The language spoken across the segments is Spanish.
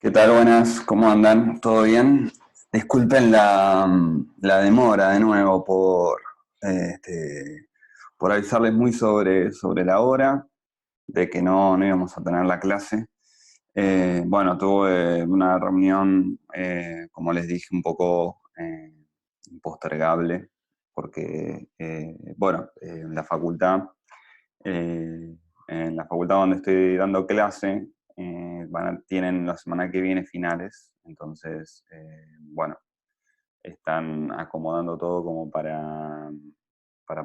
¿Qué tal? Buenas, ¿cómo andan? ¿Todo bien? Disculpen la demora de nuevo por avisarles muy sobre la hora de que no íbamos a tener la clase. Bueno, tuve una reunión, como les dije, un poco impostergable, porque, bueno, eh, en la facultad donde estoy dando clase, tienen la semana que viene finales, entonces, bueno, están acomodando todo como para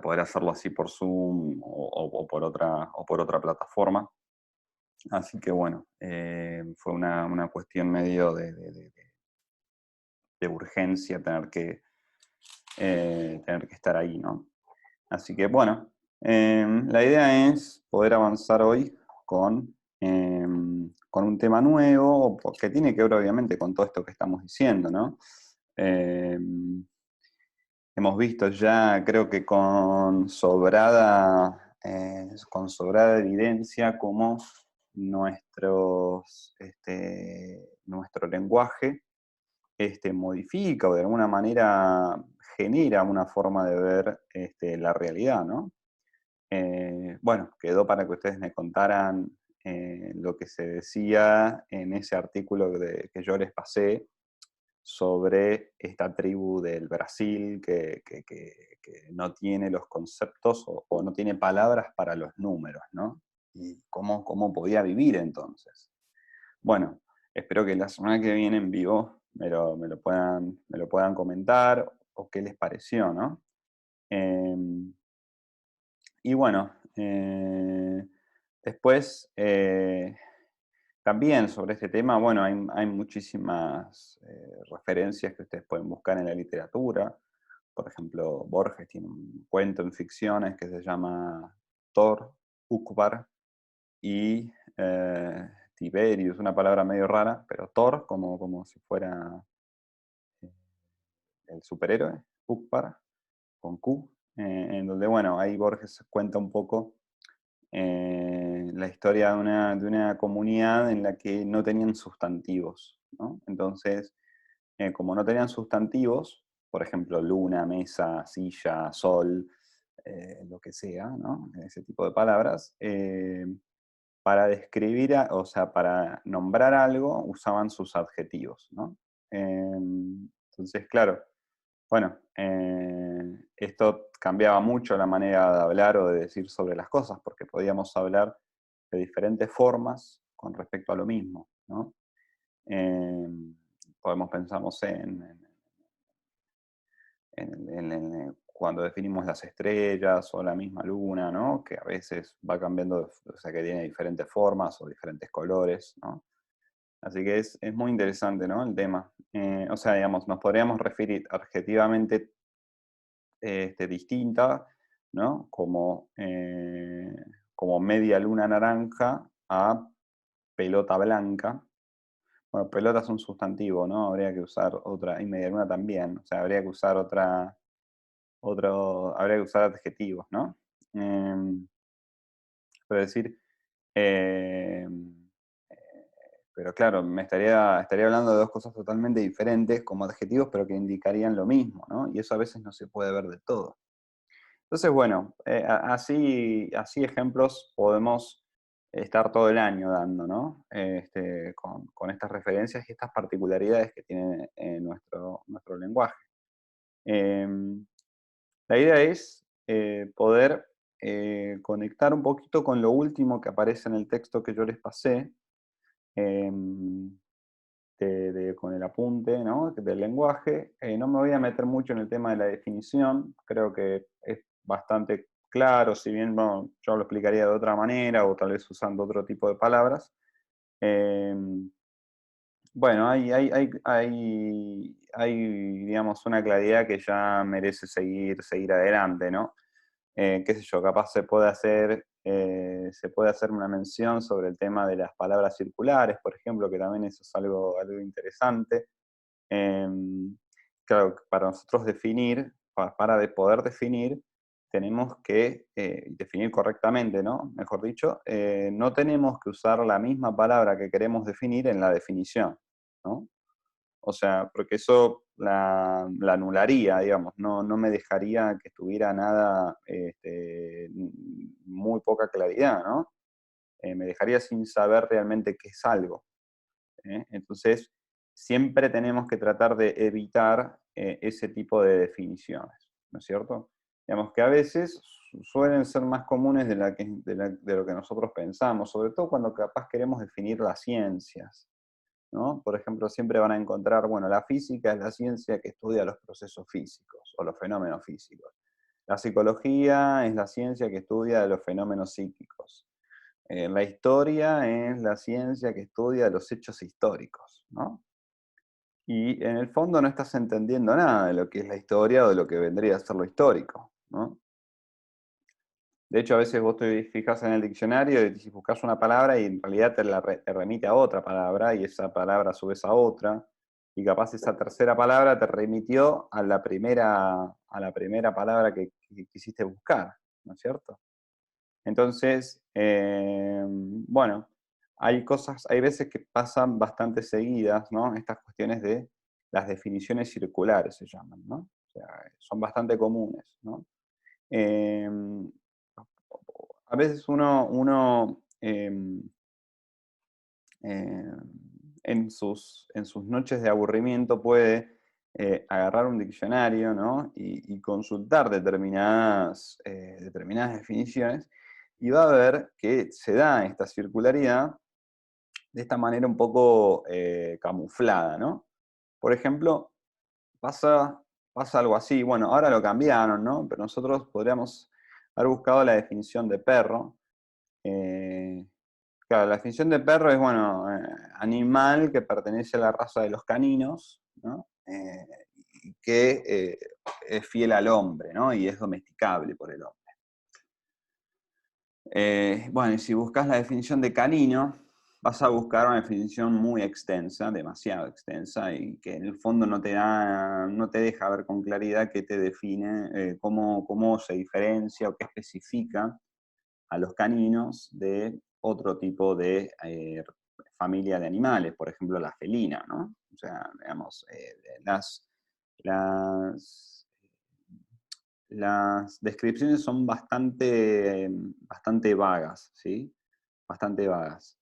poder hacerlo así por Zoom o por otra plataforma. Así que bueno, fue una cuestión medio de urgencia tener que estar ahí, ¿no? Así que bueno, la idea es poder avanzar hoy con un tema nuevo, que tiene que ver obviamente con todo esto que estamos diciendo, ¿no? Eh, Hemos visto ya, creo que con sobrada evidencia, cómo nuestro lenguaje modifica o de alguna manera genera una forma de ver la realidad, ¿no? Bueno, quedó para que ustedes me contaran lo que se decía en ese artículo que yo les pasé sobre esta tribu del Brasil que no tiene los conceptos o no tiene palabras para los números, ¿no? Y cómo podía vivir entonces. Bueno, espero que la semana que viene en vivo me lo puedan comentar o qué les pareció, ¿no? Y bueno, después, también sobre este tema, bueno, hay muchísimas referencias que ustedes pueden buscar en la literatura. Por ejemplo, Borges tiene un cuento en ficciones que se llama Thor, Ukvar y Tiberius, una palabra medio rara, pero Thor como si fuera eh, el superhéroe, Ukvar, con Q, en donde, bueno, ahí Borges cuenta un poco la historia de una comunidad en la que no tenían sustantivos, ¿no? Entonces, como no tenían sustantivos, por ejemplo, luna, mesa, silla, sol, lo que sea, ¿no? Ese tipo de palabras, para describir, o sea, para nombrar algo, usaban sus adjetivos, ¿no? Entonces, claro, bueno, esto cambiaba mucho la manera de hablar o de decir sobre las cosas, porque podíamos hablar de diferentes formas con respecto a lo mismo, ¿no? Eh, Podemos pensar, no sé, cuando definimos las estrellas o la misma luna, ¿no? Que a veces va cambiando, o sea, que tiene diferentes formas o diferentes colores, ¿no? Así que es muy interesante, ¿no? El tema. O sea, digamos, nos podríamos referir adjetivamente distinta, ¿no? Como media luna naranja a pelota blanca. Bueno, pelota es un sustantivo, ¿no? Habría que usar otra, y media luna también. O sea, habría que usar adjetivos, ¿no? Pero decir, eh, pero claro, estaría hablando de dos cosas totalmente diferentes como adjetivos, pero que indicarían lo mismo, ¿no? Y eso a veces no se puede ver de todo. Entonces, bueno, así ejemplos podemos estar todo el año dando, ¿no? Con estas referencias y estas particularidades que tiene nuestro lenguaje. Em, la idea es poder conectar un poquito con lo último que aparece en el texto que yo les pasé, em, con el apunte, ¿no? Del lenguaje. No me voy a meter mucho en el tema de la definición, creo que es bastante claro, si bien bueno, yo lo explicaría de otra manera o tal vez usando otro tipo de palabras. Eh, bueno, digamos, una claridad que ya merece seguir adelante, ¿no? Qué sé yo, capaz se puede hacer una mención sobre el tema de las palabras circulares, por ejemplo, que también eso es algo interesante. Claro, para nosotros definir, para de poder definir, tenemos que definir correctamente, ¿no? Mejor dicho, no tenemos que usar la misma palabra que queremos definir en la definición. ¿no? O sea, porque eso la anularía, digamos, no me dejaría que tuviera nada, muy poca claridad, ¿no? Me dejaría sin saber realmente qué es algo. Entonces, siempre tenemos que tratar de evitar ese tipo de definiciones, ¿no es cierto? Digamos que a veces suelen ser más comunes de lo que nosotros pensamos, sobre todo cuando capaz queremos definir las ciencias, ¿no? Por ejemplo, siempre van a encontrar, bueno, la física es la ciencia que estudia los procesos físicos o los fenómenos físicos. La psicología es la ciencia que estudia los fenómenos psíquicos. La historia es la ciencia que estudia los hechos históricos, ¿no? Y en el fondo no estás entendiendo nada de lo que es la historia o de lo que vendría a ser lo histórico, ¿no? De hecho, a veces vos te fijas en el diccionario y si buscas una palabra y en realidad te remite a otra palabra y esa palabra a su vez a otra, y capaz esa tercera palabra te remitió a la primera palabra que quisiste buscar, ¿no es cierto? Entonces, bueno, hay veces que pasan bastante seguidas, ¿no? Estas cuestiones de las definiciones circulares se llaman, ¿no? O sea, son bastante comunes, ¿no? Em, a veces eh, en sus noches de aburrimiento puede agarrar un diccionario, ¿no? Y consultar determinadas definiciones y va a ver que se da esta circularidad de esta manera un poco camuflada, ¿no? Por ejemplo, pasa, pasa algo así, bueno, ahora lo cambiaron, ¿no? Pero nosotros podríamos haber buscado la definición de perro. eh, Claro, la definición de perro es, bueno, animal que pertenece a la raza de los caninos, ¿no? Y que es fiel al hombre, ¿no? Y es domesticable por el hombre. Bueno, y si buscas la definición de canino, vas a buscar una definición muy extensa, demasiado extensa, y que en el fondo no te deja ver con claridad qué te define, cómo se diferencia o qué especifica a los caninos de otro tipo de familia de animales, por ejemplo la felina, ¿no? O sea, digamos, las, las descripciones son bastante vagas, ¿sí? Bastante vagas.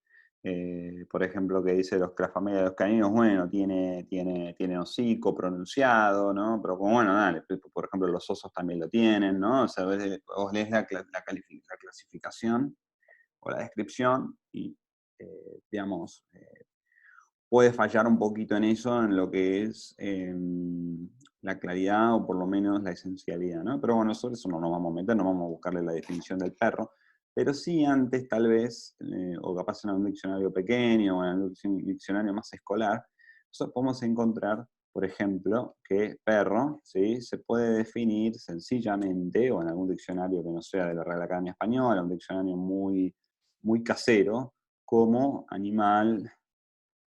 Por ejemplo, que dice que la familia de los caninos, bueno, tiene hocico pronunciado, ¿no? Pero como, bueno, dale, por ejemplo, los osos también lo tienen, ¿no? O sea, vos lees la clasificación o la descripción y, digamos, puede fallar un poquito en eso, en lo que es la claridad o por lo menos la esencialidad, ¿no? Pero bueno, sobre eso no nos vamos a meter, no vamos a buscarle la definición del perro, pero sí antes tal vez, o capaz en un diccionario pequeño o en un diccionario más escolar, podemos encontrar, por ejemplo, que perro, ¿sí? Se puede definir sencillamente, o en algún diccionario que no sea de la Real Academia Española, un diccionario muy casero, como animal,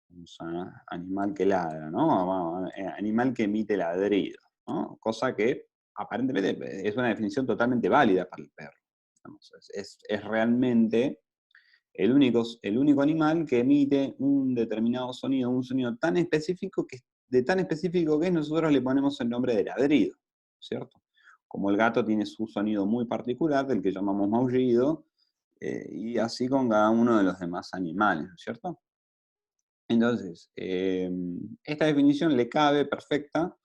o sea, animal que ladra, ¿no? Animal que emite ladrido, ¿no? Cosa que aparentemente es una definición totalmente válida para el perro. Digamos, es realmente el único animal que emite un determinado sonido, un sonido tan específico tan específico que nosotros le ponemos el nombre de ladrido, ¿cierto? Como el gato tiene su sonido muy particular, del que llamamos maullido, y así con cada uno de los demás animales, ¿no es cierto? Entonces, esta definición le cabe perfecta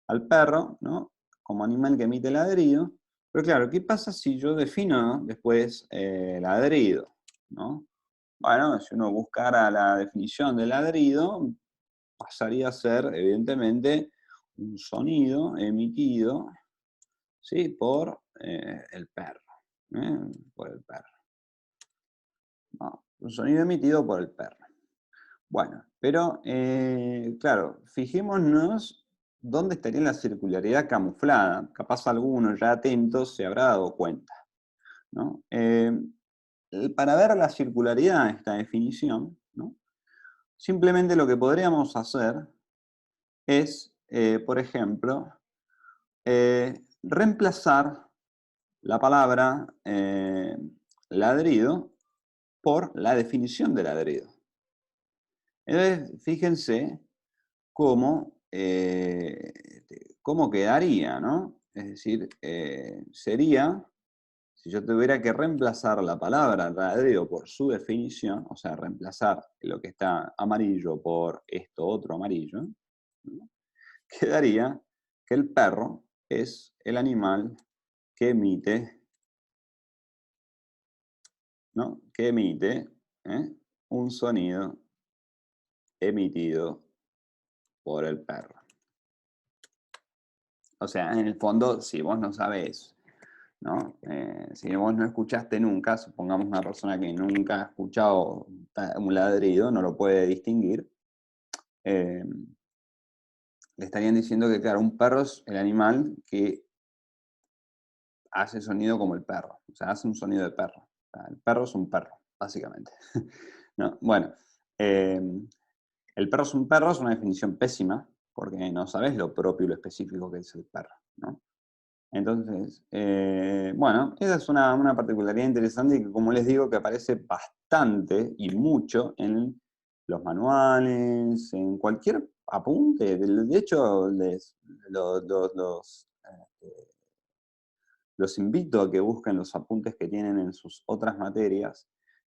al perro, ¿no? Como animal que emite ladrido. Pero claro, ¿qué pasa si yo defino después ladrido? ¿No? Bueno, si uno buscara la definición de ladrido, pasaría a ser, evidentemente, un sonido emitido, ¿sí? Por el perro. ¿eh? Por el perro. ¿No? Un sonido emitido por el perro. Bueno, pero claro, fijémonos dónde estaría la circularidad camuflada. Capaz alguno ya atento se habrá dado cuenta, ¿no? Para ver la circularidad de esta definición, ¿no? Simplemente lo que podríamos hacer es, por ejemplo, reemplazar la palabra ladrido por la definición de ladrido. Entonces, fíjense cómo quedaría, ¿no? Es decir, sería, si yo tuviera que reemplazar la palabra ladrillo por su definición, o sea, reemplazar lo que está amarillo por esto otro amarillo, ¿no? Quedaría que el perro es el animal que emite, ¿no? Que emite, ¿eh? Un sonido emitido por el perro. O sea, en el fondo, si vos no sabés, ¿no? Si vos no escuchaste nunca, supongamos una persona que nunca ha escuchado un ladrido, no lo puede distinguir, eh, le estarían diciendo que, claro, un perro es el animal que hace sonido como el perro, o sea, hace un sonido de perro. O sea, el perro es un perro, básicamente. ¿No? Bueno, eh, el perro es un perro es una definición pésima, porque no sabes lo propio y lo específico que es el perro, ¿no? Entonces, bueno, esa es una particularidad interesante que, como les digo, que aparece bastante y mucho en los manuales, en cualquier apunte. De hecho, los invito a que busquen los apuntes que tienen en sus otras materias,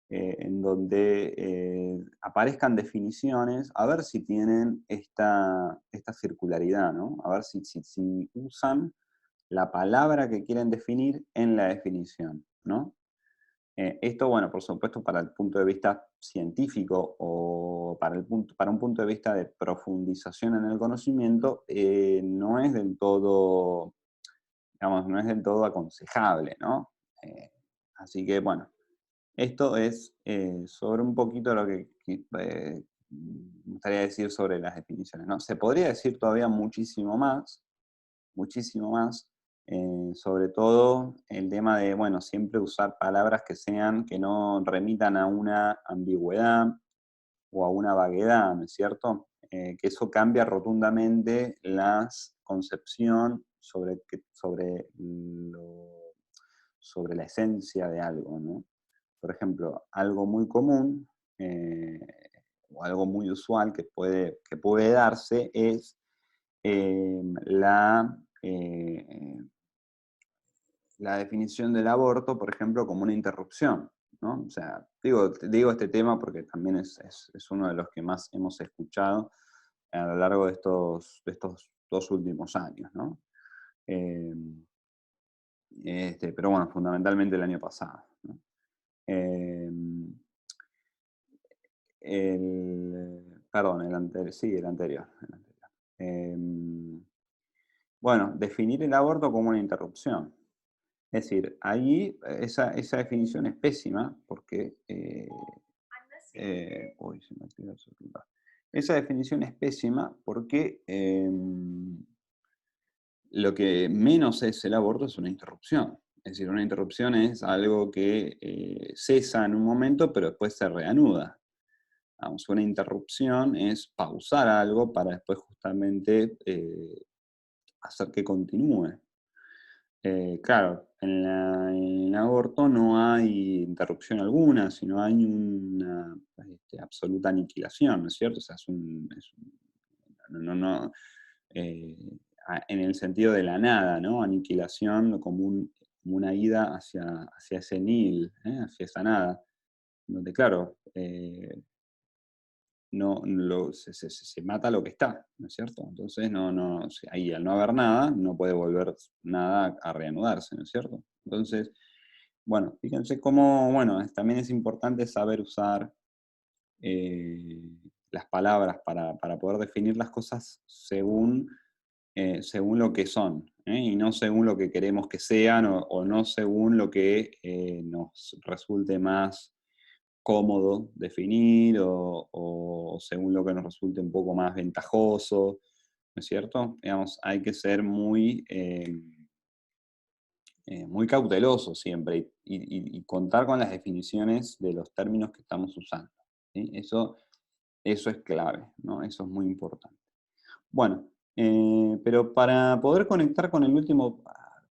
en donde aparezcan definiciones, a ver si tienen esta circularidad, ¿no? A ver si usan la palabra que quieren definir en la definición, ¿no? Esto, bueno, por supuesto, para el punto de vista científico o para un punto de vista de profundización en el conocimiento, no es del todo, digamos, no es del todo aconsejable, ¿no? Eh, Así que, bueno, esto es sobre un poquito lo que me gustaría decir sobre las definiciones, ¿no? Se podría decir todavía muchísimo más, sobre todo el tema de, bueno, siempre usar palabras que no remitan a una ambigüedad o a una vaguedad, ¿no es cierto? Que eso cambia rotundamente la concepción sobre la esencia de algo, ¿no? Por ejemplo, algo muy común eh, o algo muy usual que puede darse es eh, la, eh, la definición del aborto, por ejemplo, como una interrupción, ¿no? O sea, digo este tema porque también es uno de los que más hemos escuchado a lo largo de estos 2 últimos años, ¿no? Eh, pero bueno, fundamentalmente el año pasado, ¿no? Eh, Perdón, el anterior, sí, el anterior. Eh, bueno, definir el aborto como una interrupción. Es decir, ahí esa definición es pésima porque... uy, se me activó el celular. Esa definición es pésima porque lo que menos es el aborto es una interrupción. Es decir, una interrupción es algo que cesa en un momento, pero después se reanuda. Vamos, una interrupción es pausar algo para después justamente hacer que continúe. Claro, en el aborto no hay interrupción alguna, sino hay una absoluta aniquilación, ¿no es cierto? O sea, no, eh, en el sentido de la nada, ¿no? Aniquilación como una ida hacia ese nil, hacia esa nada, donde, claro, se mata lo que está, ¿no es cierto? Entonces, ahí al no haber nada, no puede volver nada a reanudarse, ¿no es cierto? Entonces, bueno, fíjense cómo, bueno, también es importante saber usar eh, las palabras para poder definir las cosas según lo que son, y no según lo que queremos que sean o no según lo que nos resulte más cómodo definir o según lo que nos resulte un poco más ventajoso, ¿no es cierto? Digamos, hay que ser muy cauteloso siempre y contar con las definiciones de los términos que estamos usando, ¿sí? Eso es clave, ¿no? Eso es muy importante. Bueno, pero para poder conectar con el último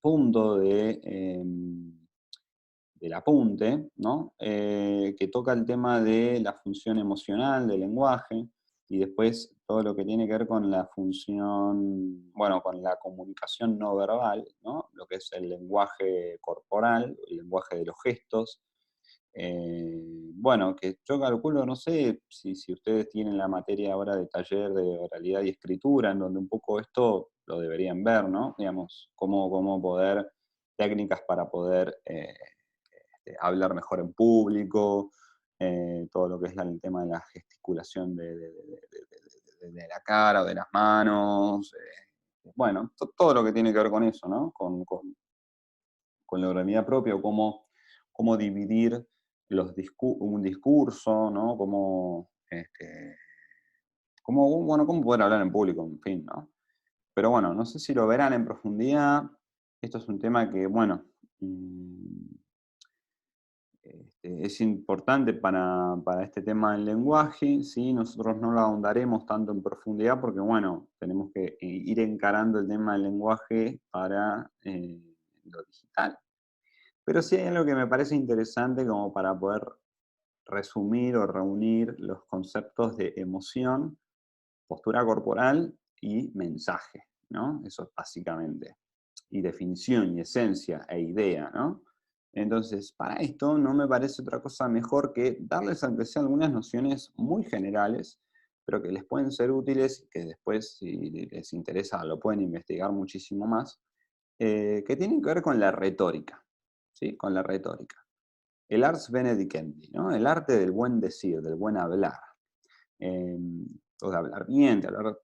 punto del apunte, ¿no? Que toca el tema de la función emocional del lenguaje y después todo lo que tiene que ver con la función, bueno, con la comunicación no verbal, ¿no? Lo que es el lenguaje corporal, el lenguaje de los gestos. Bueno, que yo calculo, no sé si ustedes tienen la materia ahora de taller de oralidad y escritura, en donde un poco esto lo deberían ver, ¿no? Digamos, cómo poder, técnicas para poder hablar mejor en público, todo lo que es el tema de la gesticulación de la cara o de las manos, bueno, todo lo que tiene que ver con eso, ¿no? Con la oralidad propia, o cómo dividir un discurso, ¿no? Cómo poder hablar en público, en fin, ¿no? Pero bueno, no sé si lo verán en profundidad. Esto es un tema que, bueno, mm, es importante para este tema del lenguaje, ¿sí? Nosotros no lo ahondaremos tanto en profundidad porque, bueno, tenemos que ir encarando el tema del lenguaje para lo digital. Pero sí hay algo que me parece interesante como para poder resumir o reunir los conceptos de emoción, postura corporal y mensaje, ¿no? Eso es básicamente. Y definición, y esencia, e idea, ¿no? Entonces, para esto no me parece otra cosa mejor que darles, aunque sea algunas nociones muy generales, pero que les pueden ser útiles, que después, si les interesa, lo pueden investigar muchísimo más, que tienen que ver con la retórica, ¿sí? Con la retórica. El ars benedicendi, ¿no? El arte del buen decir, del buen hablar. Eh, o de hablar bien, de hablar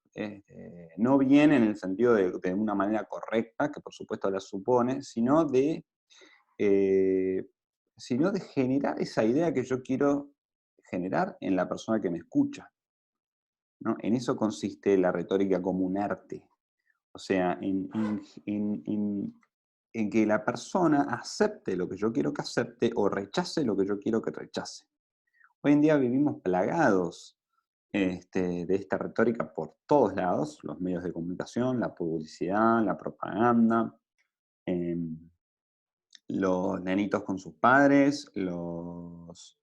no bien en el sentido de una manera correcta, que por supuesto la supone, eh, sino de generar esa idea que yo quiero generar en la persona que me escucha, ¿no? En eso consiste la retórica como un arte. O sea, en que la persona acepte lo que yo quiero que acepte o rechace lo que yo quiero que rechace. Hoy en día vivimos plagados de esta retórica por todos lados, los medios de comunicación, la publicidad, la propaganda, em, los nenitos con sus padres, los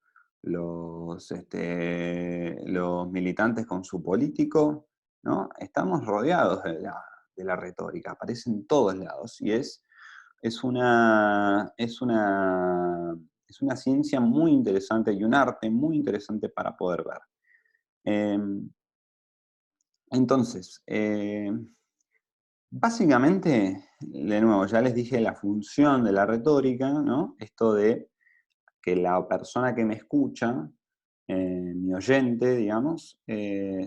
militantes con su político, ¿no? Estamos rodeados de la retórica, aparece en todos lados y es una, es una, es una ciencia muy interesante y un arte muy interesante para poder ver. Em, entonces, básicamente, de nuevo, ya les dije la función de la retórica, ¿no? Esto de que la persona que me escucha, mi oyente, digamos,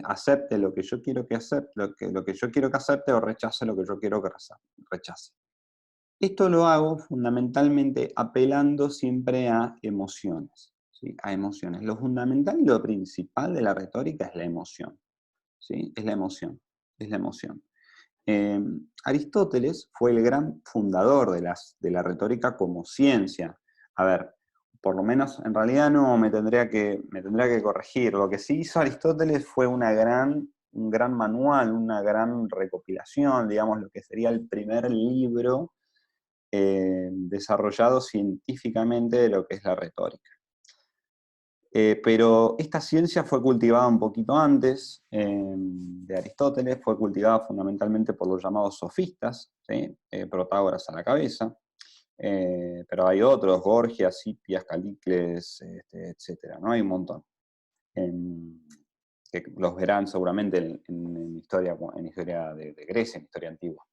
acepte lo que yo quiero que acepte, lo que yo quiero que acepte o rechace lo que yo quiero que rechace. Esto lo hago fundamentalmente apelando siempre a emociones, ¿sí? A emociones. Lo fundamental y lo principal de la retórica es la emoción, ¿sí? Es la emoción, es la emoción. Eh, Aristóteles fue el gran fundador de la retórica como ciencia. A ver, por lo menos en realidad no me tendría que corregir. Lo que sí hizo Aristóteles fue un gran manual, una gran recopilación, digamos, lo que sería el primer libro desarrollado científicamente de lo que es la retórica. Pero esta ciencia fue cultivada un poquito antes de Aristóteles, fue cultivada fundamentalmente por los llamados sofistas, ¿sí? Protágoras a la cabeza, pero hay otros, Gorgias, Hipias, Calícles, etcétera, ¿no? Hay un montón. em, que los verán seguramente en historia de Grecia, en historia antigua.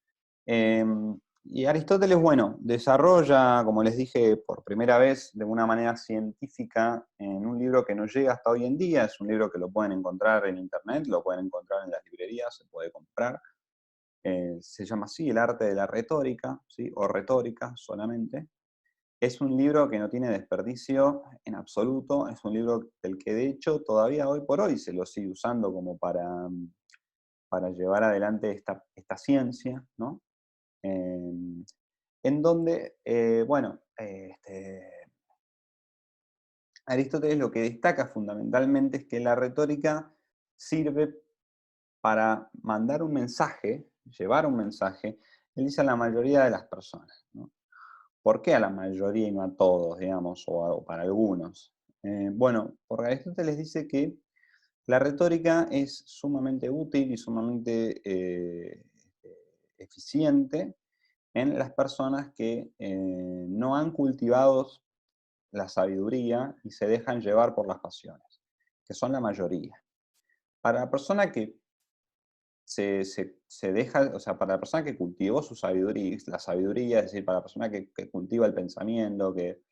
Y Aristóteles, bueno, desarrolla, como les dije, por primera vez de una manera científica en un libro que nos llega hasta hoy en día. Es un libro que lo pueden encontrar en internet, lo pueden encontrar en las librerías, se puede comprar. Se llama así, El arte de la retórica, ¿sí? O retórica solamente. Es un libro que no tiene desperdicio en absoluto, es un libro del que de hecho todavía hoy por hoy se lo sigue usando como para llevar adelante esta ciencia, ¿no? Eh, en donde, bueno, Aristóteles lo que destaca fundamentalmente es que la retórica sirve para mandar un mensaje, llevar un mensaje, él dice a la mayoría de las personas, ¿no? ¿Por qué a la mayoría y no a todos, digamos, o para algunos? Bueno, porque Aristóteles dice que La retórica es sumamente útil y sumamente eficiente en las personas que no han cultivado la sabiduría y se dejan llevar por las pasiones, que son la mayoría. Para la persona que se deja, o sea, para la persona que cultivó su sabiduría, la sabiduría, es decir, para la persona que cultiva el pensamiento, que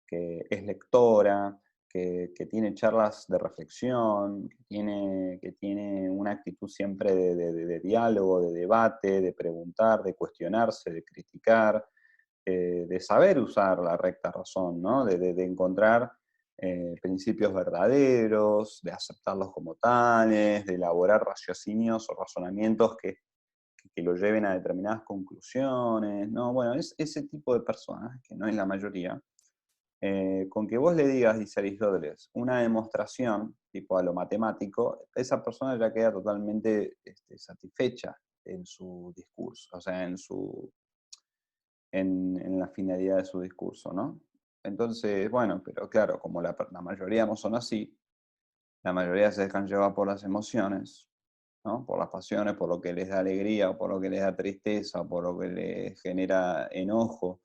es lectora, que tiene charlas de reflexión, que tiene una actitud siempre de diálogo, de debate, de preguntar, de cuestionarse, de criticar, de saber usar la recta razón, ¿no? De encontrar principios verdaderos, de aceptarlos como tales, de elaborar raciocinios o razonamientos que lo lleven a determinadas conclusiones, ¿no? Bueno, es ese tipo de personas, que no es la mayoría, con que vos le digas, dice Aristóteles, una demostración, tipo a lo matemático, esa persona ya queda totalmente satisfecha en su discurso, o sea, en la finalidad de su discurso, ¿no? Entonces, bueno, pero claro, como la mayoría no son así, la mayoría se dejan llevar por las emociones, ¿no? Por las pasiones, por lo que les da alegría, o por lo que les da tristeza, o por lo que les genera enojo,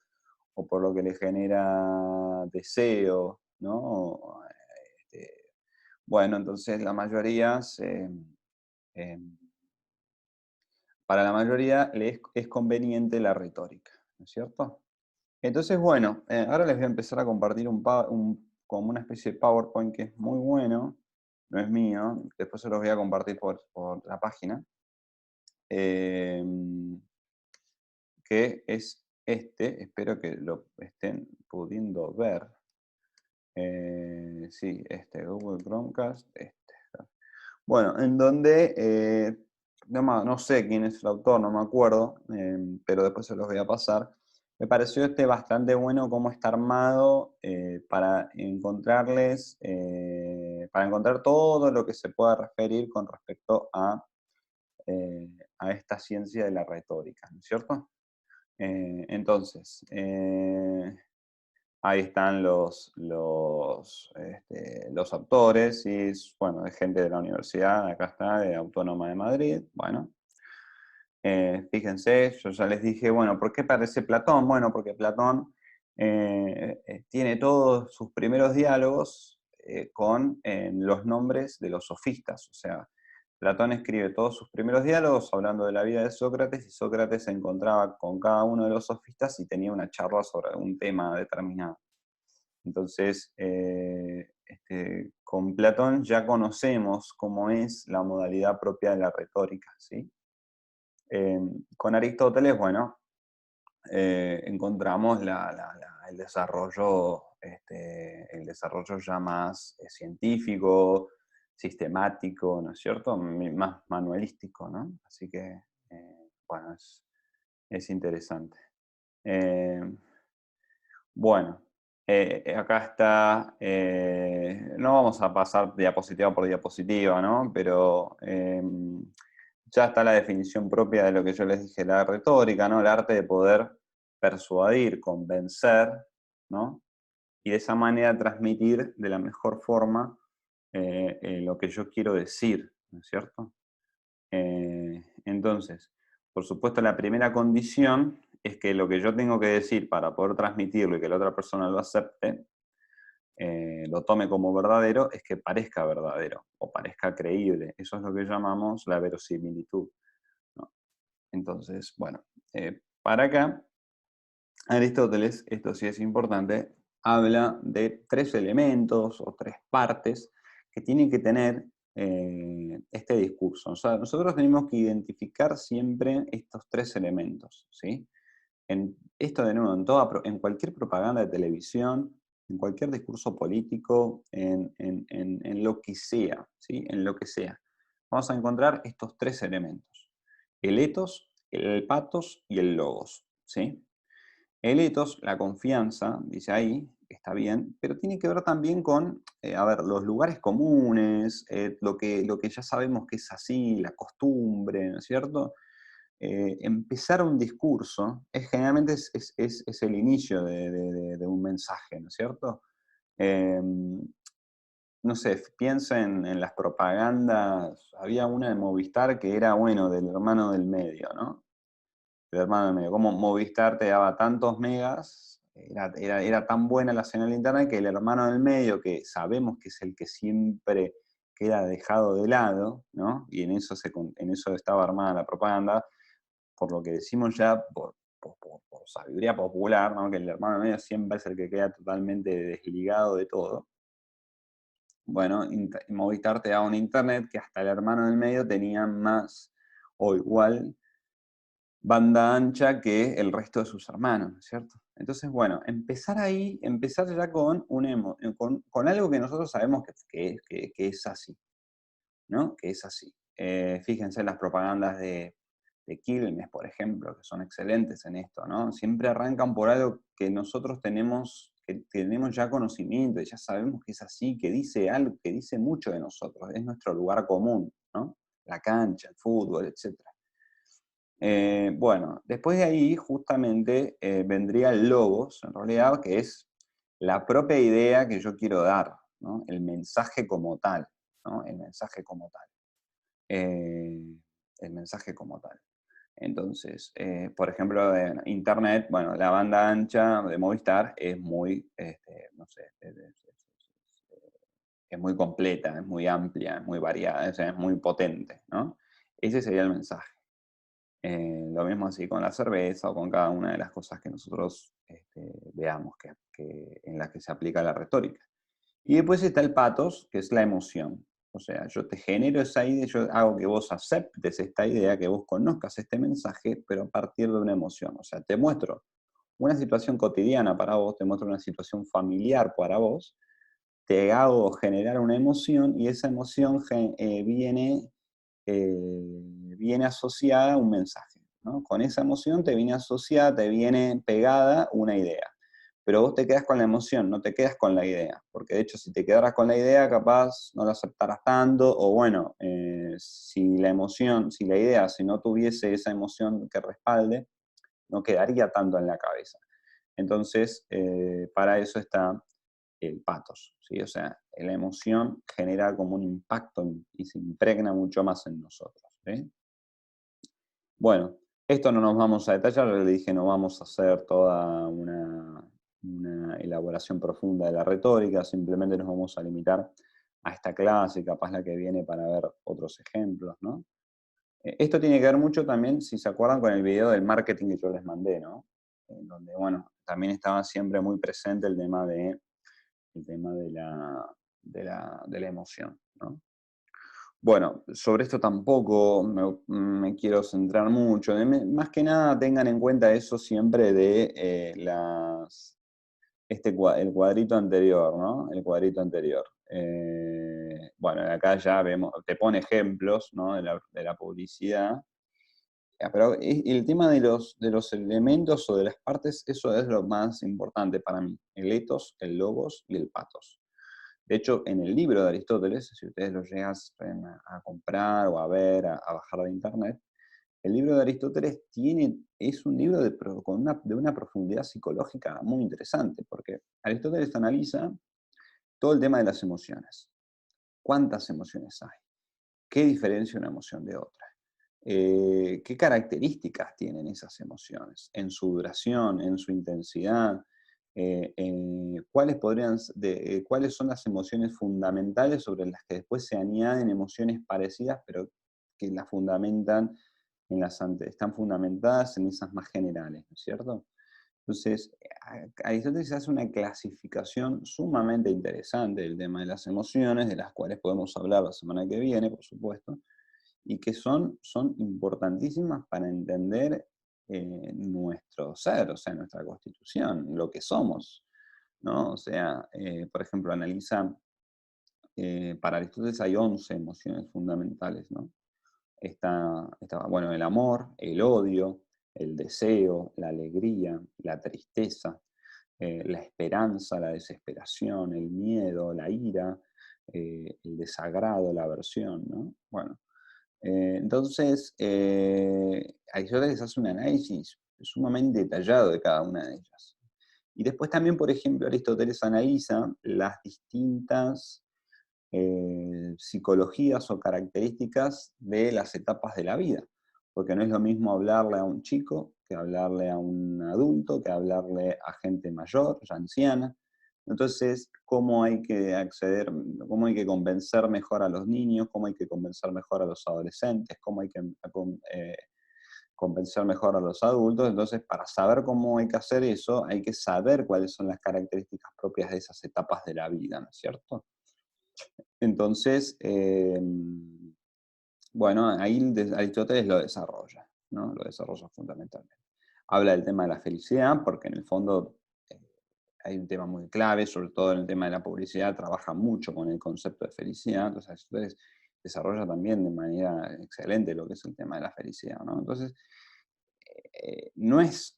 o por lo que les genera deseo, ¿no? Este, bueno, entonces la mayoría em, para la mayoría le es conveniente la retórica, ¿no es cierto? Entonces, bueno, ahora les voy a empezar a compartir como una especie de PowerPoint que es muy bueno, no es mío, después se los voy a compartir por la página, em, que es espero que lo estén pudiendo ver. Sí, Google Chromecast, Bueno, en donde, no sé quién es el autor, no me acuerdo, pero después se los voy a pasar. Me pareció bastante bueno cómo está armado para encontrar todo lo que se pueda referir con respecto a esta ciencia de la retórica, ¿no es cierto? Entonces, ahí están los autores, y bueno, de gente de la universidad, acá está, de Autónoma de Madrid. Bueno, fíjense, yo ya les dije, bueno, ¿por qué aparece Platón? Bueno, porque Platón tiene todos sus primeros diálogos con los nombres de los sofistas, o sea, Platón escribe todos sus primeros diálogos hablando de la vida de Sócrates, y Sócrates se encontraba con cada uno de los sofistas y tenía una charla sobre un tema determinado. Entonces, con Platón ya conocemos cómo es la modalidad propia de la retórica, ¿sí? Con Aristóteles, bueno, encontramos el desarrollo ya más científico, sistemático, ¿no es cierto? Más manualístico, ¿no? Así que, bueno, es interesante. Eh, bueno, acá está, no vamos a pasar diapositiva por diapositiva, ¿no? Pero ya está la definición propia de lo que yo les dije, la retórica, ¿no? El arte de poder persuadir, convencer, ¿no? Y de esa manera transmitir de la mejor forma lo que yo quiero decir, ¿no es cierto? Entonces, por supuesto, la primera condición es que lo que yo tengo que decir para poder transmitirlo y que la otra persona lo acepte, lo tome como verdadero, es que parezca verdadero o parezca creíble. Eso es lo que llamamos la verosimilitud, ¿no? Entonces, bueno, para acá, Aristóteles, esto sí es importante, habla de tres elementos o tres partes que tienen que tener este discurso. O sea, nosotros tenemos que identificar siempre estos tres elementos, ¿sí? Esto de nuevo, en cualquier propaganda de televisión, en cualquier discurso político, en lo que sea, ¿sí? En lo que sea. Vamos a encontrar estos tres elementos. El ethos, el pathos y el logos, ¿sí? El ethos, la confianza, dice ahí, está bien, pero tiene que ver también con, a ver, los lugares comunes, lo que ya sabemos que es así, la costumbre, ¿no es cierto? Empezar un discurso generalmente es el inicio de un mensaje, ¿no es cierto? Eh, no sé, piensa en las propagandas, había una de Movistar que era, bueno, del hermano del medio, ¿no? El hermano del medio, como Movistar te daba tantos megas, era tan buena la señal de internet que el hermano del medio, que sabemos que es el que siempre queda dejado de lado, ¿no? Y en eso estaba armada la propaganda, por lo que decimos ya, por sabiduría popular, ¿no? Que el hermano del medio siempre es el que queda totalmente desligado de todo. Bueno, Movistar te daba un internet que hasta el hermano del medio tenía más o igual banda ancha que el resto de sus hermanos, ¿no es cierto? Entonces, bueno, empezar ahí, empezar ya con algo que nosotros sabemos que es así, ¿no? Que es así. Fíjense en las propagandas de Quilmes, por ejemplo, que son excelentes en esto, ¿no? Siempre arrancan por algo que tenemos ya conocimiento, y ya sabemos que es así, que dice algo, que dice mucho de nosotros, es nuestro lugar común, ¿no? La cancha, el fútbol, etcétera. Bueno, después de ahí justamente vendría el logos, en realidad, que es la propia idea que yo quiero dar, ¿no? El mensaje como tal, ¿no? El mensaje como tal. Eh, el mensaje como tal. Entonces, por ejemplo, en Internet, bueno, la banda ancha de Movistar es muy, no sé, es muy completa, es muy amplia, es muy variada, es muy potente, ¿no? Ese sería el mensaje. Lo mismo así con la cerveza o con cada una de las cosas que nosotros veamos en las que se aplica la retórica. Y después está el patos, que es la emoción. O sea, yo te genero esa idea, yo hago que vos aceptes esta idea, que vos conozcas este mensaje, pero a partir de una emoción. O sea, te muestro una situación cotidiana para vos, te muestro una situación familiar para vos, te hago generar una emoción y esa emoción viene asociada a un mensaje, ¿no? Con esa emoción te viene asociada, te viene pegada una idea. Pero vos te quedas con la emoción, no te quedas con la idea. Porque de hecho, si te quedaras con la idea, capaz no la aceptaras tanto, o bueno, si la emoción, si la idea, si no tuviese esa emoción que respalde, no quedaría tanto en la cabeza. Entonces, para eso está el patos, ¿sí? O sea, la emoción genera como un impacto y se impregna mucho más en nosotros, ¿sí? Bueno, esto no nos vamos a detallar, le dije, no vamos a hacer toda una elaboración profunda de la retórica, simplemente nos vamos a limitar a esta clase, capaz la que viene para ver otros ejemplos, ¿no? Esto tiene que ver mucho también, si se acuerdan, con el video del marketing que yo les mandé, ¿no? En donde, bueno, también estaba siempre muy presente el tema de la emoción, ¿no? Bueno, sobre esto tampoco me quiero centrar mucho. Más que nada tengan en cuenta eso siempre de el cuadrito anterior, ¿no? El cuadrito anterior. Bueno, acá ya vemos, te pone ejemplos, ¿no? De la publicidad. Pero el tema de los elementos o de las partes, eso es lo más importante para mí. El ethos, el logos y el pathos. De hecho, en el libro de Aristóteles, si ustedes lo llegan a comprar o a ver, a bajar de internet, el libro de Aristóteles es un libro de una profundidad psicológica muy interesante, porque Aristóteles analiza todo el tema de las emociones. ¿Cuántas emociones hay? ¿Qué diferencia una emoción de otra? ¿Qué características tienen esas emociones en su duración, en su intensidad? ¿Cuáles son las emociones fundamentales sobre las que después se añaden emociones parecidas, pero que las fundamentan están fundamentadas en esas más generales, ¿no es cierto? Entonces, Aristóteles hace una clasificación sumamente interesante del tema de las emociones, de las cuales podemos hablar la semana que viene, por supuesto, y que son importantísimas para entender nuestro ser, o sea, nuestra constitución, lo que somos, ¿no? O sea, por ejemplo, para Aristóteles hay 11 emociones fundamentales, ¿no? Bueno, el amor, el odio, el deseo, la alegría, la tristeza, la esperanza, la desesperación, el miedo, la ira, el desagrado, la aversión, ¿no? Bueno, entonces, Aristóteles hace un análisis sumamente detallado de cada una de ellas. Y después también, por ejemplo, Aristóteles analiza las distintas psicologías o características de las etapas de la vida. Porque no es lo mismo hablarle a un chico que hablarle a un adulto, que hablarle a gente mayor, ya anciana. Entonces, ¿cómo hay que acceder, cómo hay que convencer mejor a los niños, cómo hay que convencer mejor a los adolescentes, cómo hay que convencer mejor a los adultos? Entonces, para saber cómo hay que hacer eso, hay que saber cuáles son las características propias de esas etapas de la vida, ¿no es cierto? Entonces, bueno, ahí Aristóteles lo desarrolla, ¿no? Lo desarrolla fundamentalmente. Habla del tema de la felicidad, porque en el fondo eh, hay un tema muy clave, sobre todo en el tema de la publicidad, trabaja mucho con el concepto de felicidad, entonces Aristóteles desarrolla también de manera excelente lo que es el tema de la felicidad, ¿no? Entonces, no es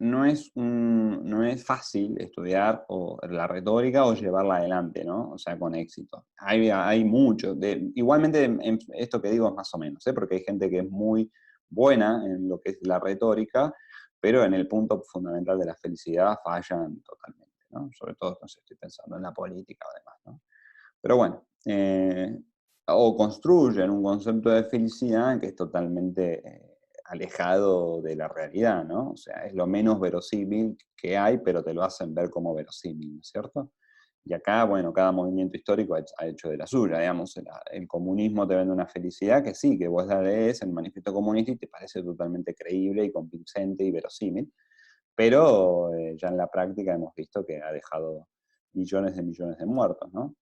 fácil estudiar la retórica o llevarla adelante, ¿no? O sea, con éxito. Hay mucho. Igualmente, esto que digo es más o menos, ¿eh? Porque hay gente que es muy buena en lo que es la retórica, pero en el punto fundamental de la felicidad fallan totalmente, ¿no? Sobre todo, no sé, estoy pensando en la política, además, ¿no? Pero bueno, o construyen un concepto de felicidad que es totalmente alejado de la realidad, ¿no? O sea, es lo menos verosímil que hay, pero te lo hacen ver como verosímil, ¿no es cierto? Y acá, bueno, cada movimiento histórico ha hecho de la suya, digamos, el comunismo te vende una felicidad que sí, que vos la lees en el manifiesto comunista y te parece totalmente creíble y convincente y verosímil, pero ya en la práctica hemos visto que ha dejado millones de muertos, ¿no?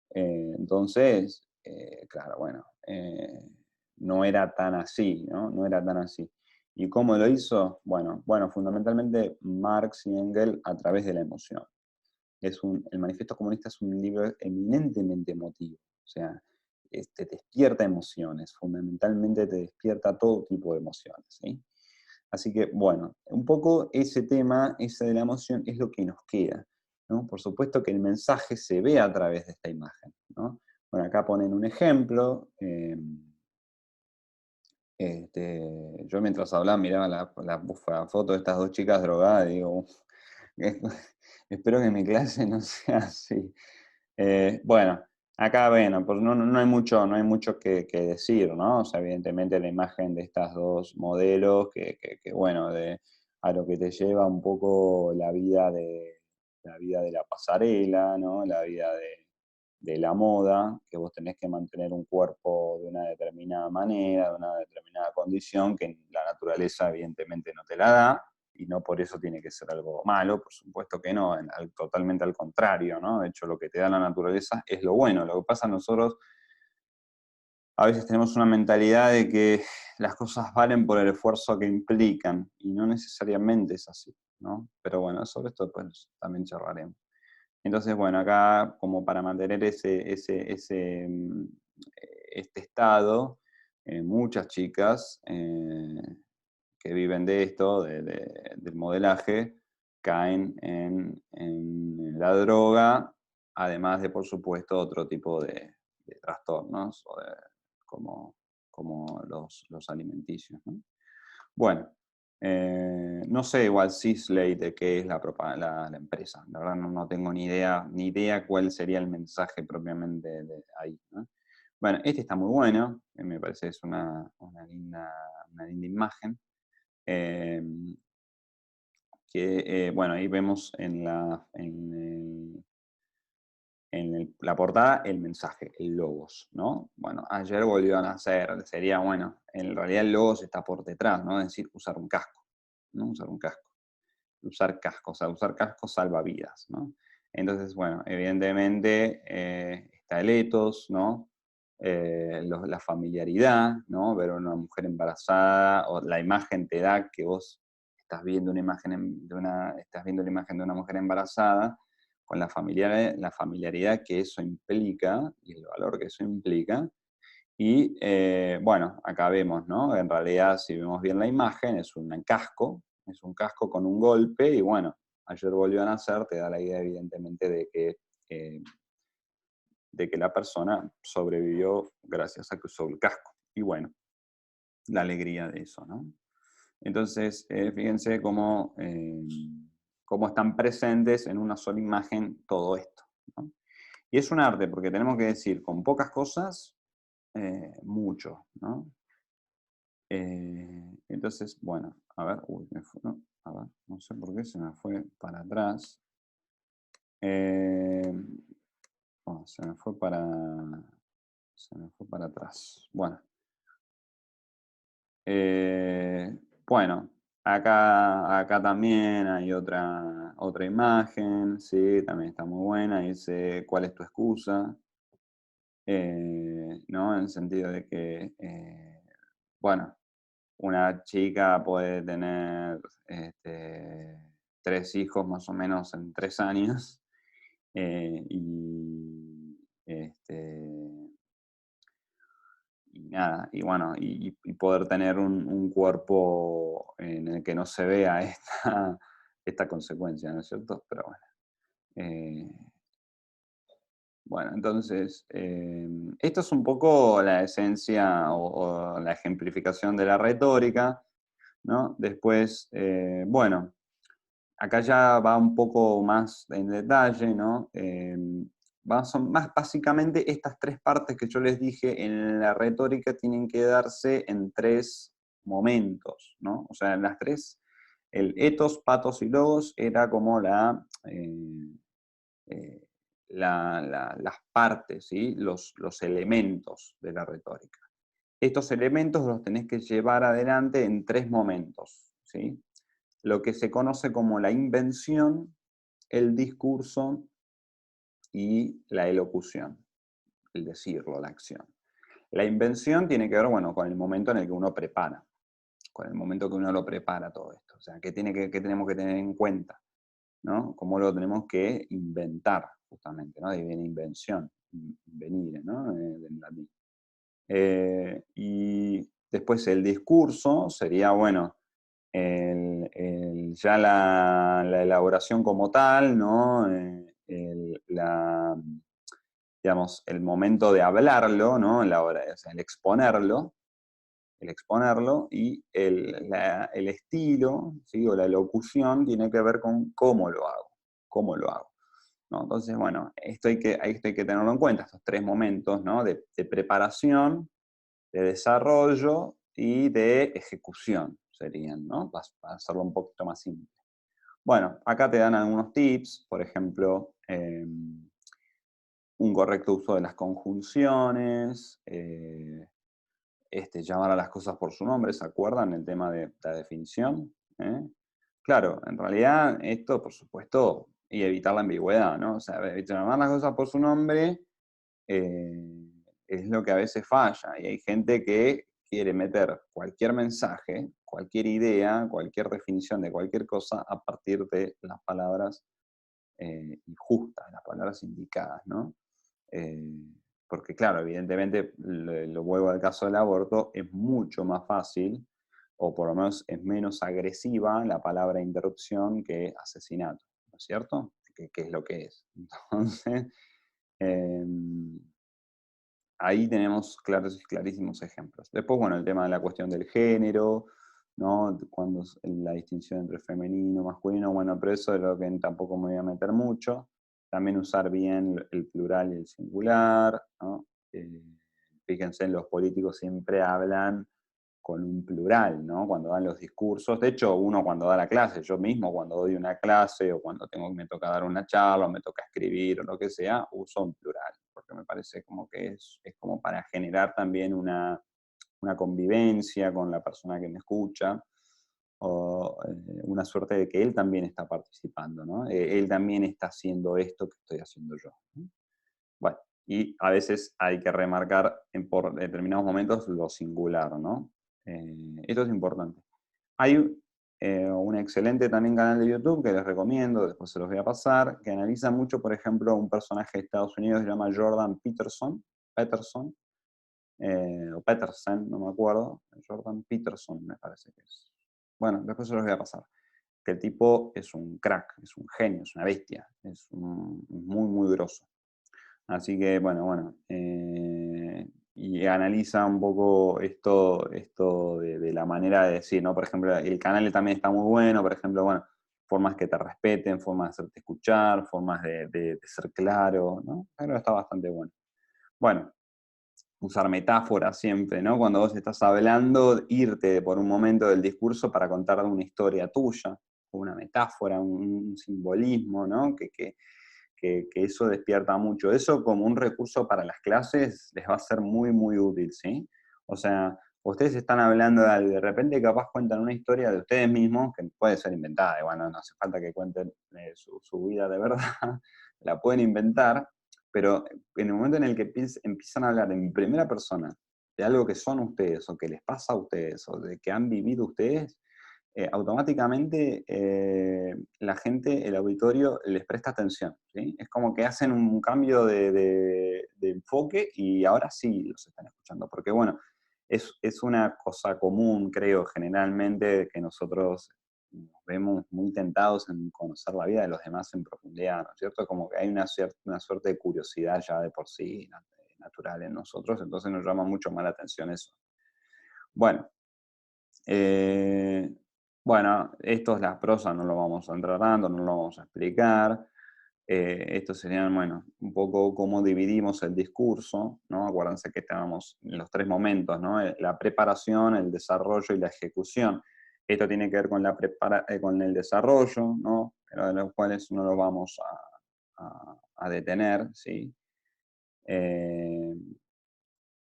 Entonces, claro, bueno, no era tan así, ¿no? No era tan así. ¿Y cómo lo hizo? Bueno, fundamentalmente Marx y Engels a través de la emoción. El Manifiesto Comunista es un libro eminentemente emotivo, o sea, te despierta emociones, fundamentalmente te despierta todo tipo de emociones, ¿sí? Así que, bueno, un poco ese tema, ese de la emoción, es lo que nos queda, ¿no? Por supuesto que el mensaje se ve a través de esta imagen, ¿no? Bueno, acá ponen un ejemplo. Yo mientras hablaba miraba la foto de estas dos chicas drogadas y digo, "Uf, eh, espero que mi clase no sea así". Bueno, acá, bueno, pues no hay mucho, no hay mucho que decir, ¿no? O sea, evidentemente la imagen de estas dos modelos, bueno, a lo que te lleva un poco la vida de la pasarela, ¿no? La vida de la moda, que vos tenés que mantener un cuerpo de una determinada manera, de una determinada condición, que la naturaleza evidentemente no te la da, y no por eso tiene que ser algo malo, por supuesto que no, totalmente al contrario, ¿no? De hecho, lo que te da la naturaleza es lo bueno. Lo que pasa nosotros a veces tenemos una mentalidad de que las cosas valen por el esfuerzo que implican, y no necesariamente es así, ¿no? Pero bueno, sobre esto pues también charlaremos. Entonces, bueno, acá como para mantener este estado, muchas chicas que viven de esto, del modelaje, caen en la droga, además de, por supuesto, otro tipo de trastornos, como, como los alimenticios, ¿no? Bueno, no sé igual Sisley de qué es la empresa. La verdad no tengo ni idea cuál sería el mensaje propiamente de ahí, ¿no? Bueno, este está muy bueno, me parece que es una linda imagen. eh, bueno, ahí vemos la portada el mensaje, el logos, ¿no? Bueno, ayer volvió a nacer, sería, bueno, en realidad el logos está por detrás, ¿no? Es decir, usar un casco, ¿no? Usar casco, o sea, usar casco salva vidas, ¿no? Entonces, bueno, evidentemente está el etos, ¿no? La familiaridad, ¿no? Ver a una mujer embarazada, o la imagen te da que vos estás viendo una imagen estás viendo la imagen de una mujer embarazada, con la familiaridad que eso implica, y el valor que eso implica. Y bueno, acá vemos, ¿no? En realidad, si vemos bien la imagen, es un casco con un golpe, y bueno, ayer volvió a nacer, te da la idea, evidentemente, eh, de que la persona sobrevivió gracias a que usó el casco. Y bueno, la alegría de eso, ¿no? Entonces, fíjense cómo están presentes en una sola imagen todo esto, ¿no? Y es un arte, porque tenemos que decir con pocas cosas, mucho, ¿no? Entonces, bueno, a ver, uy, no, a ver, no sé por qué se me fue para atrás. Eh, oh, se me fue para atrás. Bueno, eh, bueno, acá también hay otra imagen, sí, también está muy buena. Dice, ¿cuál es tu excusa? ¿No? En el sentido de que, bueno, una chica puede tener este, 3 hijos más o menos en 3 años, este, y nada, y bueno, y poder tener un cuerpo en el que no se vea esta consecuencia, ¿no es cierto? Pero bueno. eh, bueno, entonces, esto es un poco la esencia o la ejemplificación de la retórica, ¿no? Después, bueno, acá ya va un poco más en detalle, ¿no? Son más básicamente estas 3 partes que yo les dije en la retórica tienen que darse en 3 momentos, ¿no? O sea, en las 3, el ethos, pathos y logos era como eh, las partes, ¿sí? Los elementos de la retórica. Estos elementos los tenés que llevar adelante en 3 momentos, ¿sí? Lo que se conoce como la invención, el discurso y la elocución, el decirlo, la acción. La invención tiene que ver, bueno, con el momento en el que uno prepara, con el momento que uno lo prepara todo esto. O sea, qué tenemos que tener en cuenta? ¿No? Cómo lo tenemos que inventar, justamente, ¿no? De ahí viene invención, venire, ¿no? En latín. Y después el discurso sería, bueno, ya la elaboración como tal, ¿no? Digamos, el momento de hablarlo, ¿no? O sea, el exponerlo y el estilo, ¿sí? O la locución tiene que ver con cómo lo hago. ¿No? Entonces, bueno, esto hay que tenerlo en cuenta, estos 3 momentos, ¿no? De preparación, de desarrollo y de ejecución serían, ¿no? Para hacerlo un poquito más simple. Bueno, acá te dan algunos tips, por ejemplo, un correcto uso de las conjunciones, llamar a las cosas por su nombre, ¿se acuerdan? El tema de la definición. ¿Eh? Claro, en realidad esto, por supuesto, y evitar la ambigüedad, ¿no? O sea, llamar las cosas por su nombre es lo que a veces falla. Y hay gente que quiere meter cualquier mensaje, cualquier idea, cualquier definición de cualquier cosa a partir de las palabras justas, las palabras indicadas, ¿no? Eh, porque claro, evidentemente, lo vuelvo al caso del aborto, es mucho más fácil, o por lo menos es menos agresiva la palabra interrupción que asesinato, ¿no es cierto? Que es lo que es. Entonces, eh, ahí tenemos claros y clarísimos ejemplos. Después, bueno, el tema de la cuestión del género, ¿no? Cuando la distinción entre femenino, masculino, bueno, pero eso es lo que tampoco me voy a meter mucho. También usar bien el plural y el singular, ¿no? Eh, Fíjense, los políticos siempre hablan con un plural, ¿no? Cuando dan los discursos. De hecho, uno cuando da la clase, yo mismo cuando doy una clase o cuando me toca dar una charla o me toca escribir o lo que sea, uso un plural, porque me parece como que es como para generar también una convivencia con la persona que me escucha, o una suerte de que él también está participando, ¿no? Él también está haciendo esto que estoy haciendo yo, ¿no? Bueno, y a veces hay que remarcar por determinados momentos lo singular, ¿no? Esto es importante. Hay un excelente también canal de YouTube que les recomiendo, después se los voy a pasar, que analiza mucho, por ejemplo, un personaje de Estados Unidos que se llama Jordan Peterson, o Peterson, no me acuerdo, Jordan Peterson me parece que es. Bueno, después se los voy a pasar. Que el tipo es un crack, es un genio, es una bestia, muy, muy grosso. Así que, bueno, y analiza un poco esto de la manera de decir, ¿no? Por ejemplo, el canal también está muy bueno, por ejemplo, bueno, formas que te respeten, formas de hacerte escuchar, formas de ser claro, ¿no? Pero está bastante bueno. Bueno, usar metáforas siempre, ¿no? Cuando vos estás hablando, irte por un momento del discurso para contar una historia tuya, una metáfora, un simbolismo, ¿no? Que eso despierta mucho. Eso como un recurso para las clases les va a ser muy, muy útil, ¿sí? O sea, ustedes están hablando de algo, de repente capaz cuentan una historia de ustedes mismos, que puede ser inventada, y bueno, no hace falta que cuenten su vida de verdad, la pueden inventar, pero en el momento en el que empiezan a hablar en primera persona de algo que son ustedes, o que les pasa a ustedes, o de que han vivido ustedes, automáticamente la gente, el auditorio, les presta atención, ¿sí? Es como que hacen un cambio de enfoque y ahora sí los están escuchando, porque bueno, es una cosa común, creo, generalmente, que nosotros nos vemos muy tentados en conocer la vida de los demás en profundidad, ¿no es cierto? Como que hay una suerte de curiosidad ya de por sí natural en nosotros, entonces nos llama mucho más la atención eso. Bueno, eh, bueno, esto es la prosa, no lo vamos a entrar tanto, no lo vamos a explicar. Estos serían, bueno, un poco cómo dividimos el discurso, ¿no? Acuérdense que estábamos en los tres momentos, ¿no? La preparación, el desarrollo y la ejecución. Esto tiene que ver con, con el desarrollo, ¿no? Pero de los cuales no lo vamos a detener, ¿sí? Eh,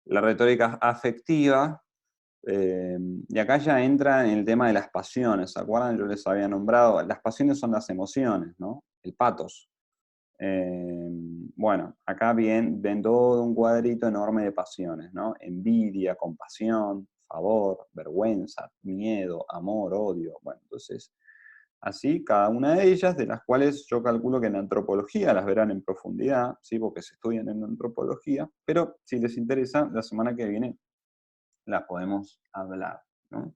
la retórica afectiva, y acá ya entra en el tema de las pasiones, ¿se acuerdan? Yo les había nombrado, las pasiones son las emociones, ¿no? El patos. Eh, bueno, acá ven todo un cuadrito enorme de pasiones, ¿no? Envidia, compasión, favor, vergüenza, miedo, amor, odio. Bueno, entonces, así cada una de ellas, de las cuales yo calculo que en antropología las verán en profundidad, ¿sí? Porque se estudian en antropología, pero si les interesa, la semana que viene las podemos hablar, ¿no?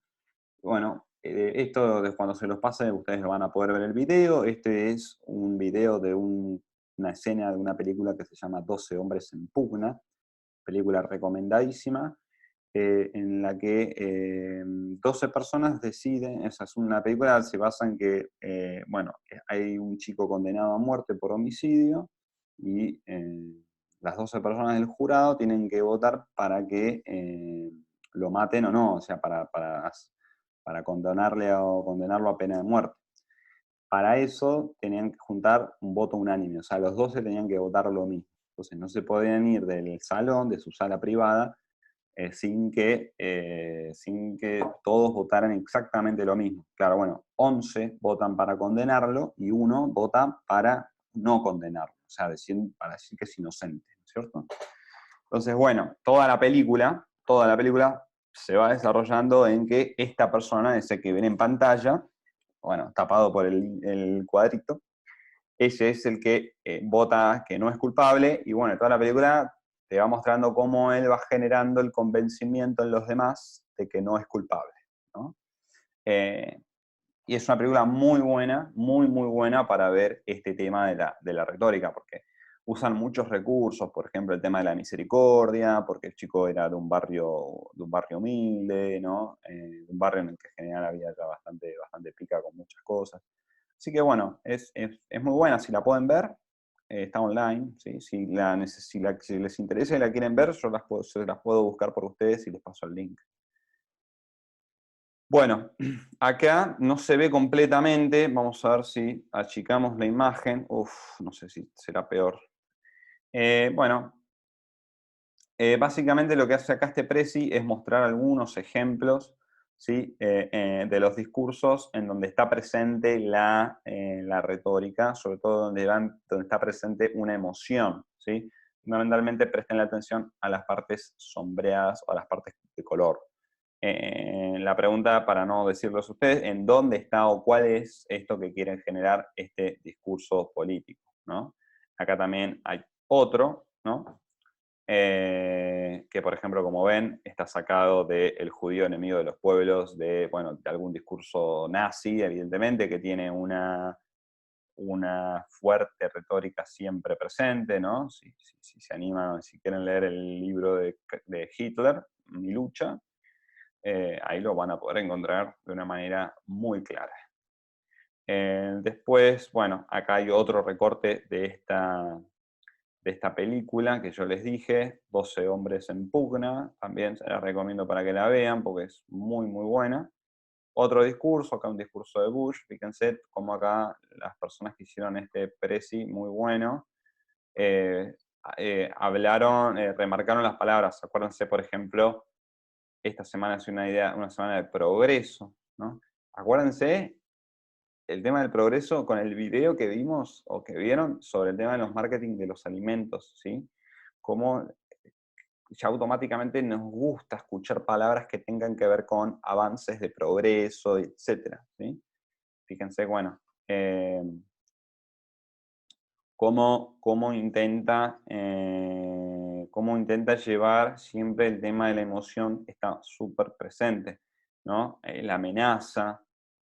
Bueno, esto de cuando se los pase, ustedes van a poder ver el video. Este es un video de una escena de una película que se llama 12 hombres en pugna, película recomendadísima, en la que 12 personas deciden, esa es una película, se basa en que, bueno, hay un chico condenado a muerte por homicidio y las 12 personas del jurado tienen que votar para que lo maten o no, o sea, para condenarlo a pena de muerte. Para eso tenían que juntar un voto unánime, o sea, los 12 tenían que votar lo mismo. Entonces no se podían ir del salón, de su sala privada, sin que todos votaran exactamente lo mismo. Claro, bueno, 11 votan para condenarlo y uno vota para no condenarlo, o sea, para decir que es inocente, ¿no es cierto? Entonces, bueno, toda la película se va desarrollando en que esta persona, ese que ven en pantalla, bueno, tapado por el cuadrito, ese es el que vota que no es culpable, y bueno, toda la película te va mostrando cómo él va generando el convencimiento en los demás de que no es culpable, ¿no? Eh, y es una película muy buena, muy, muy buena para ver este tema de la retórica, porque usan muchos recursos, por ejemplo, el tema de la misericordia, porque el chico era de un barrio humilde, ¿no? De un barrio en el que en general había ya bastante pica con muchas cosas. Así que bueno, es muy buena, si la pueden ver, está online, ¿sí? Si les interesa y la quieren ver, se las puedo buscar por ustedes y les paso el link. Bueno, acá no se ve completamente, vamos a ver si achicamos la imagen. Uf, no sé si será peor. Bueno, básicamente lo que hace acá este Prezi es mostrar algunos ejemplos, ¿sí? De los discursos en donde está presente la retórica, sobre todo donde está presente una emoción, ¿sí? Fundamentalmente presten la atención a las partes sombreadas o a las partes de color. La pregunta, para no decirlos a ustedes, ¿en dónde está o cuál es esto que quieren generar este discurso político, ¿no? Acá también hay otro, ¿no? Que por ejemplo, como ven, está sacado de El judío enemigo de los pueblos, bueno, de algún discurso nazi, evidentemente, que tiene una fuerte retórica siempre presente, ¿no? Si se animan, si quieren leer el libro de Hitler, Mi lucha, ahí lo van a poder encontrar de una manera muy clara. Después, bueno, acá hay otro recorte de esta película que yo les dije, 12 hombres en pugna, también se la recomiendo para que la vean porque es muy, muy buena. Otro discurso, acá un discurso de Bush, fíjense cómo acá las personas que hicieron este presi muy bueno, eh, hablaron, remarcaron las palabras. Acuérdense, por ejemplo, esta semana es una semana de progreso, ¿no? Acuérdense el tema del progreso con el video que vimos o que vieron sobre el tema de los marketing de los alimentos, ¿sí? Cómo ya automáticamente nos gusta escuchar palabras que tengan que ver con avances de progreso, etcétera, ¿sí? Fíjense, bueno, cómo intenta llevar siempre el tema de la emoción, está súper presente, ¿no? La amenaza,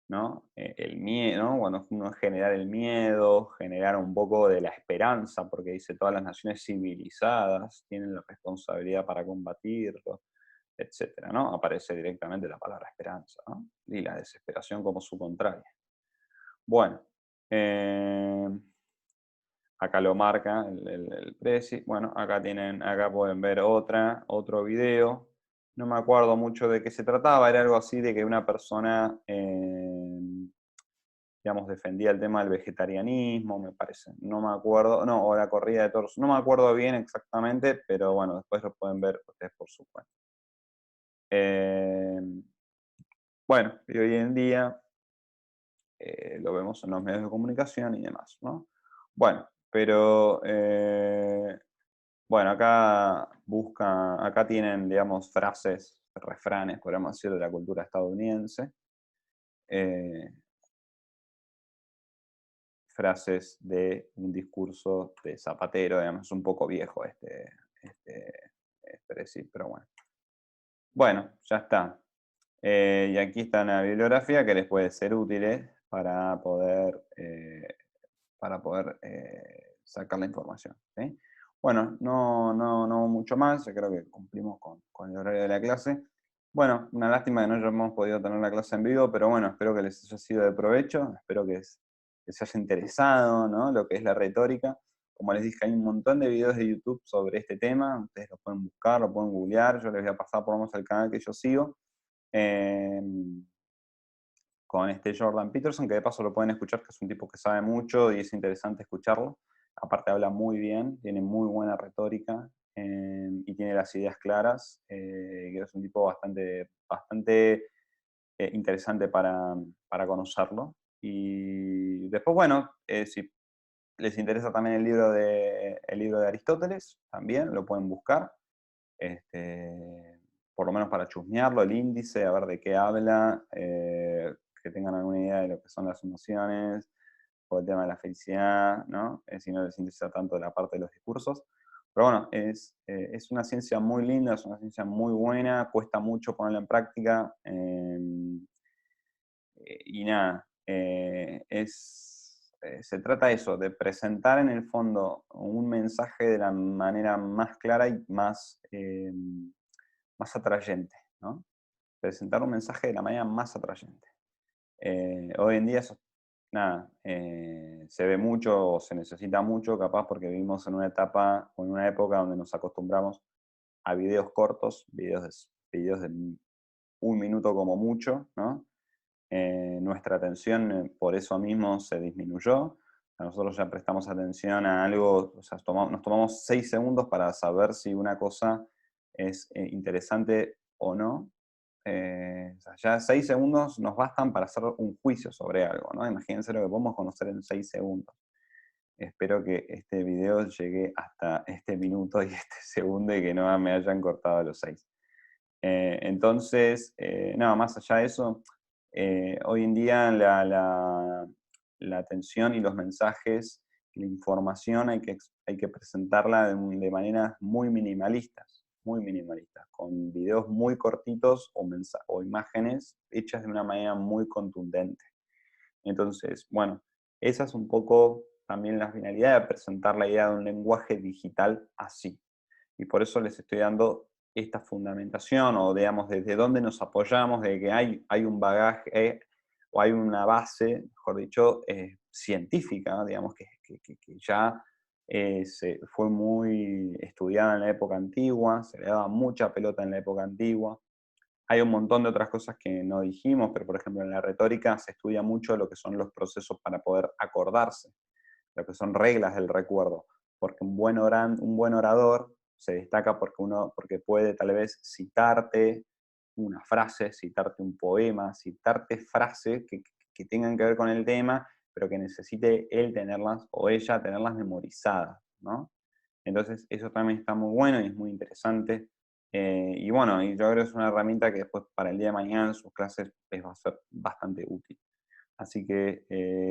¿no? El miedo, ¿no? Cuando uno generar el miedo, generar un poco de la esperanza, porque dice todas las naciones civilizadas tienen la responsabilidad para combatirlo, etcétera, ¿no? Aparece directamente la palabra esperanza, ¿no? Y la desesperación como su contraria. Bueno, eh, acá lo marca el Prezi. Bueno, acá pueden ver otro video. No me acuerdo mucho de qué se trataba, era algo así de que una persona, digamos, defendía el tema del vegetarianismo, me parece. No me acuerdo, no, o la corrida de toros. No me acuerdo bien exactamente, pero bueno, después lo pueden ver ustedes por su cuenta. Eh, bueno, y hoy en día lo vemos en los medios de comunicación y demás, ¿no? Bueno, pero bueno, acá tienen, digamos, frases, refranes, podríamos decir, de la cultura estadounidense. eh, Frases de un discurso de Zapatero, digamos, es un poco viejo este sí, pero bueno. Bueno, ya está. Y aquí está una bibliografía que les puede ser útil para poder sacar la información, ¿sí? Bueno, no mucho más, yo creo que cumplimos con el horario de la clase. Bueno, una lástima que no hayamos podido tener la clase en vivo, pero bueno, espero que les haya sido de provecho, espero que les haya interesado, ¿no? Lo que es la retórica. Como les dije, hay un montón de videos de YouTube sobre este tema, ustedes lo pueden buscar, lo pueden googlear, yo les voy a pasar por lo menos el canal que yo sigo. Eh, con este Jordan Peterson, que de paso lo pueden escuchar, que es un tipo que sabe mucho y es interesante escucharlo. Aparte habla muy bien, tiene muy buena retórica y tiene las ideas claras, que es un tipo bastante interesante para conocerlo. Y después, bueno, si les interesa también el libro de Aristóteles, también lo pueden buscar. Por lo menos para chusmearlo, el índice, a ver de qué habla, que tengan alguna idea de lo que son las emociones, o el tema de la felicidad, ¿no? Si no les interesa tanto la parte de los discursos. Pero bueno, es una ciencia muy linda, es una ciencia muy buena, cuesta mucho ponerla en práctica, y nada, se trata eso, de presentar en el fondo un mensaje de la manera más clara y más atrayente, ¿no? Presentar un mensaje de la manera más atrayente. Hoy en día eso, nada, se ve mucho o se necesita mucho, capaz porque vivimos en una etapa o en una época donde nos acostumbramos a videos cortos, videos de un minuto como mucho, ¿no? Nuestra atención por eso mismo se disminuyó. Nosotros ya prestamos atención a algo, o sea, nos tomamos 6 segundos para saber si una cosa es interesante o no. O sea, ya 6 segundos nos bastan para hacer un juicio sobre algo, ¿no? Imagínense lo que podemos conocer en 6 segundos. Espero que este video llegue hasta este minuto y este segundo y que no me hayan cortado los 6. Entonces, nada, más allá de eso, hoy en día la atención y los mensajes, la información hay que presentarla de maneras muy minimalistas, con videos muy cortitos o imágenes hechas de una manera muy contundente. Entonces, bueno, esa es un poco también la finalidad de presentar la idea de un lenguaje digital así. Y por eso les estoy dando esta fundamentación, o digamos, desde dónde nos apoyamos, de que hay un bagaje, o hay una base, mejor dicho, científica, digamos, que ya se fue muy estudiada en la época antigua, se le daba mucha pelota en la época antigua. Hay un montón de otras cosas que no dijimos, pero por ejemplo en la retórica se estudia mucho lo que son los procesos para poder acordarse, lo que son reglas del recuerdo, porque un buen orador se destaca porque puede tal vez citarte una frase, citarte un poema, citarte frases que tengan que ver con el tema, pero que necesite él tenerlas o ella tenerlas memorizadas, ¿no? Entonces, eso también está muy bueno y es muy interesante. Y bueno, y yo creo que es una herramienta que después para el día de mañana en sus clases les va a ser bastante útil. Así que,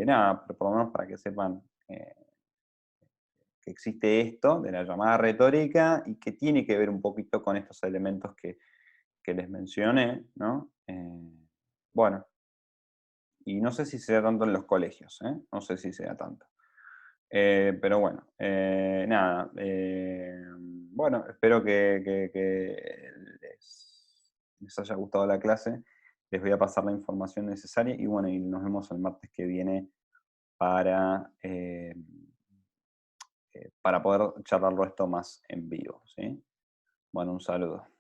nada, por lo menos para que sepan que existe esto de la llamada retórica y que tiene que ver un poquito con estos elementos que les mencioné, ¿no? Bueno, y no sé si se da tanto en los colegios, ¿eh? No sé si se da tanto. Pero bueno, nada. Bueno, espero que les haya gustado la clase. Les voy a pasar la información necesaria y bueno, y nos vemos el martes que viene para, para poder charlarlo esto más en vivo, ¿sí? Bueno, un saludo.